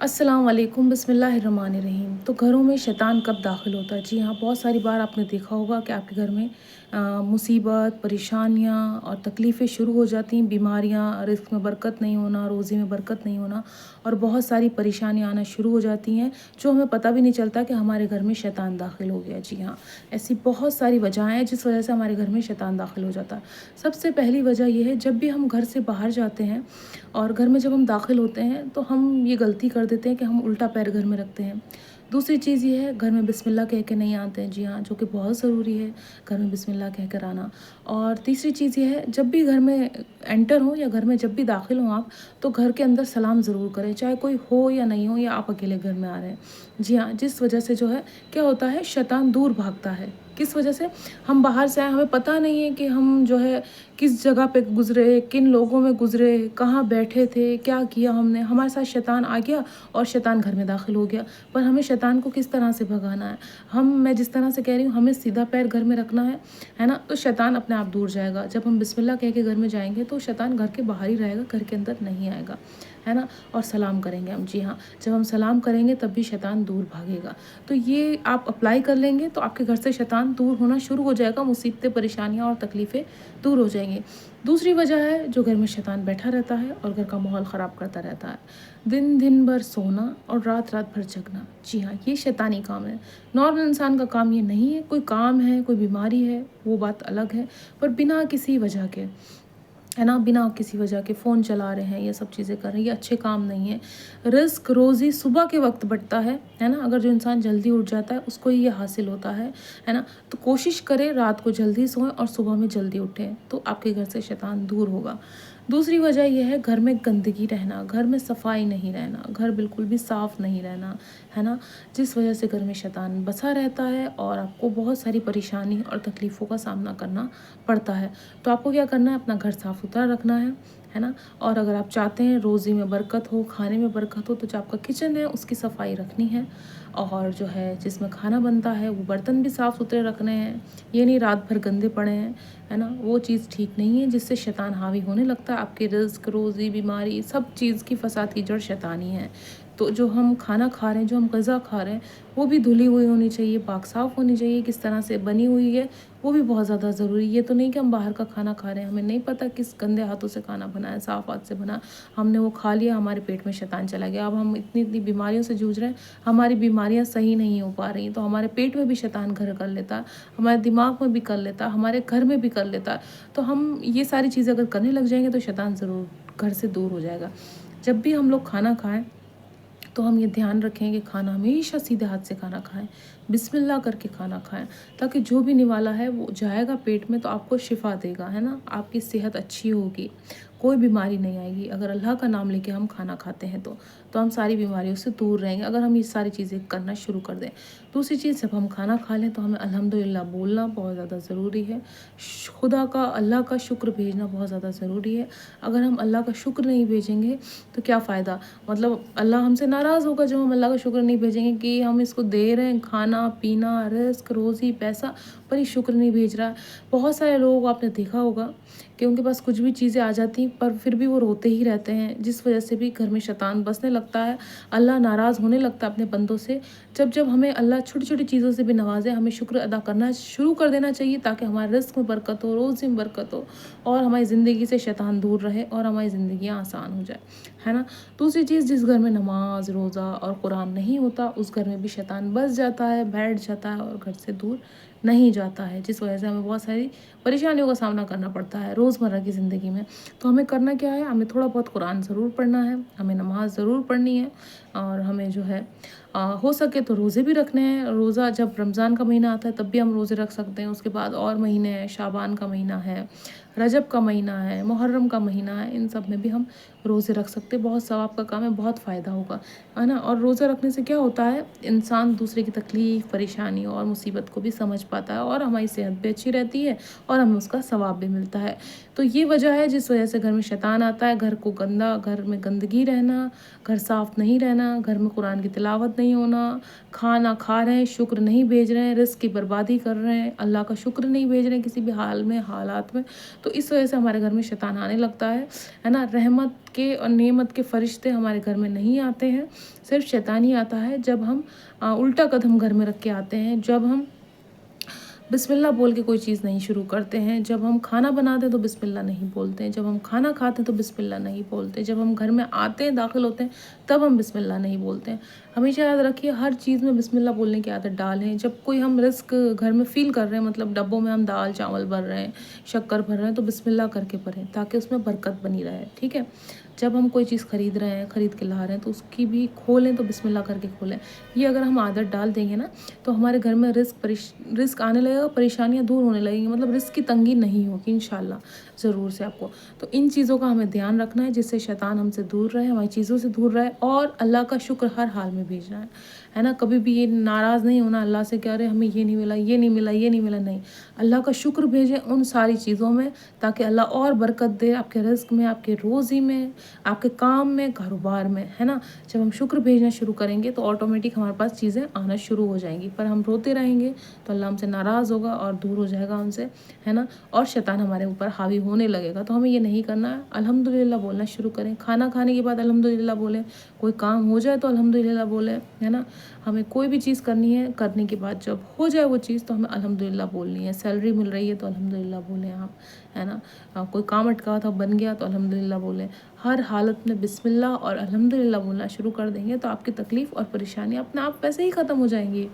अस्सलाम वालेकुम बिस्मिल्लाहिर्रहमानिर्रहीम। तो घरों में शैतान कब दाखिल होता है? जी हाँ, बहुत सारी बार आपने देखा होगा कि आपके घर में मुसीबत, परेशानियाँ और तकलीफ़ें शुरू हो जाती हैं, बीमारियाँ, रिज़्क में बरकत नहीं होना, रोज़ी में बरकत नहीं होना और बहुत सारी परेशानियाँ आना शुरू हो जाती हैं, जो हमें पता भी नहीं चलता कि हमारे घर में शैतान दाखिल हो गया। जी हाँ, ऐसी बहुत सारी वजहें हैं जिस वजह से हमारे घर में शैतान दाखिल हो जाता है। सबसे पहली वजह ये है, जब भी हम घर से बाहर जाते हैं और घर में जब हम दाखिल होते हैं तो हम ये गलती कर देते हैं कि हम उल्टा पैर घर में रखते हैं। दूसरी चीज़ ये है, घर में बिस्मिल्लाह कह के नहीं आते हैं। जी हाँ, जो कि बहुत ज़रूरी है घर में बिस्मिल्लाह कह कर आना। और तीसरी चीज़ ये है, जब भी घर में एंटर हो या घर में जब भी दाखिल हों आप, तो घर के अंदर सलाम ज़रूर करें, चाहे कोई हो या नहीं हो या आप अकेले घर में आ रहे हैं। जी हाँ, जिस वजह से जो है क्या होता है, शैतान दूर भागता है। किस वजह से? हम बाहर से आए, हमें पता नहीं है कि हम जो है किस जगह पे गुज़रे, किन लोगों में गुज़रे, कहाँ बैठे थे, क्या किया हमने, हमारे साथ शैतान आ गया और शैतान घर में दाखिल हो गया। पर हमें शैतान को किस तरह से भगाना है? मैं जिस तरह से कह रही हूँ, हमें सीधा पैर घर में रखना है ना? तो शैतान अपने आप दूर जाएगा। जब हम बिस्मिल्लाह कह के घर में जाएँगे तो शैतान घर के बाहर ही रहेगा, घर के अंदर नहीं आएगा, है ना? और सलाम करेंगे हम। जी हाँ, जब हम सलाम करेंगे तब भी शैतान दूर भागेगा। तो ये आप अप्लाई कर लेंगे तो आपके घर से शैतान दूर होना शुरू हो जाएगा, मुसीबतें, परेशानियाँ और तकलीफ़ें दूर हो जाएँगी। दूसरी वजह है, जो घर में शैतान बैठा रहता है और घर का माहौल ख़राब करता रहता है। दिन-दिन भर सोना और रात-रात भर जगना। जी हाँ, ये शैतानी काम है। नॉर्मल इंसान का काम ये नहीं है। कोई काम है, कोई बीमारी है, वो बात अलग है, पर बिना किसी वजह के, है ना, बिना किसी वजह के फ़ोन चला रहे हैं, ये सब चीज़ें कर रहे हैं, ये अच्छे काम नहीं है। रिज़्क, रोज़ी सुबह के वक़्त बढ़ता है ना? अगर जो इंसान जल्दी उठ जाता है उसको ही ये हासिल होता है ना? तो कोशिश करें रात को जल्दी सोएं और सुबह में जल्दी उठें, तो आपके घर से शैतान दूर होगा। दूसरी वजह ये है, घर में गंदगी रहना, घर में सफाई नहीं रहना, घर बिल्कुल भी साफ़ नहीं रहना, है ना? जिस वजह से घर में शैतान बसा रहता है और आपको बहुत सारी परेशानी और तकलीफ़ों का सामना करना पड़ता है। तो आपको क्या करना है, अपना घर साफ़-सुथरा रखना है ना? और अगर आप चाहते हैं रोज़ी में बरकत हो, खाने में बरकत हो, तो जो आपका किचन है उसकी सफाई रखनी है और जो है जिसमें खाना बनता है वो बर्तन भी साफ़-सुथरे रखने हैं। ये नहीं रात भर गंदे पड़े हैं, है ना? वो चीज़ ठीक नहीं है, जिससे शैतान हावी होने लगता है। आपके रिज़्क, रोज़ी, बीमारी सब चीज़ की फ़साद की जड़ शैतान ही है। तो जो हम खाना खा रहे हैं, जो हम ग़िज़ा खा रहे हैं, वो भी धुली हुई होनी चाहिए, पाक साफ़ होनी चाहिए, किस तरह से बनी हुई है वो भी बहुत ज़्यादा ज़रूरी है। ये तो नहीं कि हम बाहर का खाना खा रहे हैं, हमें नहीं पता किस गंदे हाथों से खाना बना है, साफ़ हाथ से बना, हमने वो खा लिया, हमारे पेट में शैतान चला गया। अब हम इतनी-इतनी बीमारियों से जूझ रहे हैं, हमारी बीमारियाँ सही नहीं हो पा रही हैं, तो हमारे पेट में भी शैतान घर कर लेता है, हमारे दिमाग में भी कर लेता है, हमारे घर में भी कर लेता है। तो हम ये सारी चीज़ें अगर करने लग जाएँगे तो शैतान ज़रूर घर से दूर हो जाएगा। जब भी हम लोग खाना खाएँ तो हम ये ध्यान रखें कि खाना हमेशा सीधे हाथ से खाना खाएं, बिस्मिल्लाह करके खाना खाएं, ताकि जो भी निवाला है वो जाएगा पेट में तो आपको शिफा देगा, है ना? आपकी सेहत अच्छी होगी, कोई बीमारी नहीं आएगी। अगर अल्लाह का नाम लेके हम खाना खाते हैं तो हम सारी बीमारियों से दूर रहेंगे, अगर हम ये सारी चीज़ें करना शुरू कर दें। दूसरी चीज़, जब हम खाना खा लें तो हमें अल्हम्दुलिल्लाह बोलना बहुत ज़्यादा ज़रूरी है। खुदा का, अल्लाह का शुक्र भेजना बहुत ज़्यादा ज़रूरी है। अगर हम अल्लाह का शुक्र नहीं भेजेंगे तो क्या फ़ायदा? मतलब अल्लाह हमसे नाराज़ होगा जब हम अल्लाह का शुक्र नहीं भेजेंगे कि हम इसको दे रहे हैं खाना, पीना, रिज़्क, रोज़ी, पैसा, पर ये शुक्र नहीं भेज रहा है। बहुत सारे लोग आपने देखा होगा कि उनके पास कुछ भी चीज़ें आ जाती पर फिर भी वो रोते ही रहते हैं, जिस वजह से भी घर में शैतान बसने लगता है, अल्लाह नाराज़ होने लगता है अपने बंदों से। जब हमें अल्लाह छोटी-छोटी चीज़ों से भी नवाज़े, हमें शुक्र अदा करना शुरू कर देना चाहिए, ताकि हमारे रिज़्क में बरकत हो, रोज़ी में बरकत हो और हमारी ज़िंदगी से शैतान दूर रहे और हमारी ज़िंदगियाँ आसान हो जाए, है ना? दूसरी चीज़, जिस घर में नमाज़, रोज़ा और कुरान नहीं होता, उस घर में भी शैतान बस जाता है, बैठ जाता है और घर से दूर नहीं जाता है, जिस वजह से हमें बहुत सारी परेशानियों का सामना करना पड़ता है रोज़मर्रा की ज़िंदगी में। तो हमें करना क्या है? हमें थोड़ा बहुत कुरान ज़रूर पढ़ना है, हमें नमाज़ ज़रूर पढ़नी है और हमें जो है हो सके तो रोज़े भी रखने हैं। रोज़ा जब रमज़ान का महीना आता है तब भी हम रोज़े रख सकते हैं। उसके बाद और महीने हैं, शाबान का महीना है, रजब का महीना है, मुहर्रम का महीना है, इन सब में भी हम रोज़े रख सकते हैं। बहुत सवाब का काम है, बहुत फ़ायदा होगा, है ना? और रोज़ा रखने से क्या होता है, इंसान दूसरे की तकलीफ़, परेशानी और मुसीबत को भी समझ पाता है और हमारी सेहत भी अच्छी रहती है और हमें उसका सवाब भी मिलता है। तो ये वजह है जिस वजह से घर में शैतान आता है, घर को गंदा, घर में गंदगी रहना, घर साफ़ नहीं रहना, घर में कुरान की तिलावत नहीं होना, खाना खा रहे हैं, शुक्र नहीं भेज रहे हैं, रिज़्क की बर्बादी कर रहे हैं, अल्लाह का शुक्र नहीं भेज रहे हैं किसी भी हाल में, हालात में। तो इस वजह से हमारे घर में शैतान आने लगता है ना। रहमत के और नेमत के फ़रिश्ते हमारे घर में नहीं आते हैं, सिर्फ़ शैतान ही आता है जब हम उल्टा कदम घर में रख के आते हैं, जब हम बिस्मिल्लाह बोल के कोई चीज़ नहीं शुरू करते हैं, जब हम खाना बनाते हैं तो बिस्मिल्लाह नहीं बोलते हैं, जब हम खाना खाते हैं तो बिस्मिल्लाह नहीं बोलते, जब हम घर में आते हैं, दाखिल होते हैं, तब हम बिस्मिल्लाह नहीं बोलते हैं। हमेशा याद रखिए हर चीज़ में बिस्मिल्लाह बोलने की आदत डालें। जब कोई हम रिस्क घर में फ़ील कर रहे हैं, मतलब डब्बों में हम दाल चावल भर रहे हैं, शक्कर भर रहे हैं, तो बिस्मिल्लाह करके भरें ताकि उसमें बरकत बनी रहे, ठीक है। जब हम कोई चीज़ खरीद रहे हैं, खरीद के ला रहे हैं, तो उसकी भी खोलें तो बिस्मिल्लाह करके खोलें। ये अगर हम आदत डाल देंगे ना, तो हमारे घर में रिस्क आने लगेगा, परेशानियाँ दूर होने लगेंगी, मतलब रिस्क की तंगी नहीं होगी इंशाल्लाह, ज़रूर से आपको। तो इन चीज़ों का हमें ध्यान रखना है जिससे शैतान हमसे दूर रहे, हमारी चीज़ों से दूर रहे, और अल्लाह का शुक्र हर हाल में भेजना है ना। कभी भी ये नाराज़ नहीं होना अल्लाह से, क्या अरे हमें ये नहीं मिला, ये नहीं मिला, ये नहीं मिला, नहीं। अल्लाह का शुक्र भेजें उन सारी चीज़ों में, ताकि अल्लाह और बरकत दे आपके रिस्क में, आपके रोज़ी में, आपके काम में, कारोबार में, है ना। जब हम शुक्र भेजना शुरू करेंगे तो ऑटोमेटिक हमारे पास चीज़ें आना शुरू हो जाएंगी। पर हम रोते रहेंगे तो अल्लाह हमसे नाराज़ होगा और दूर हो जाएगा हमसे, है ना, और शैतान हमारे ऊपर हावी होने लगेगा। तो हमें ये नहीं करना है, अल्हम्दुलिल्लाह बोलना शुरू करें। खाना खाने के बाद अल्हम्दुलिल्लाह बोलें, कोई काम हो जाए तो अल्हम्दुलिल्लाह बोलें, है ना। हमें कोई भी चीज़ करनी है, करने के बाद जब हो जाए वो चीज़ तो हमें अल्हम्दुलिल्लाह बोलनी है। सैलरी मिल रही है तो अल्हम्दुलिल्लाह बोलें आप, है ना। कोई काम अटका था बन गया तो अल्हम्दुलिल्लाह बोलें। हर हालत में बिस्मिल्लाह और अल्हम्दुलिल्लाह बोलना शुरू कर देंगे तो आपकी तकलीफ़ और परेशानियाँ अपने आप वैसे ही ख़त्म हो जाएंगी।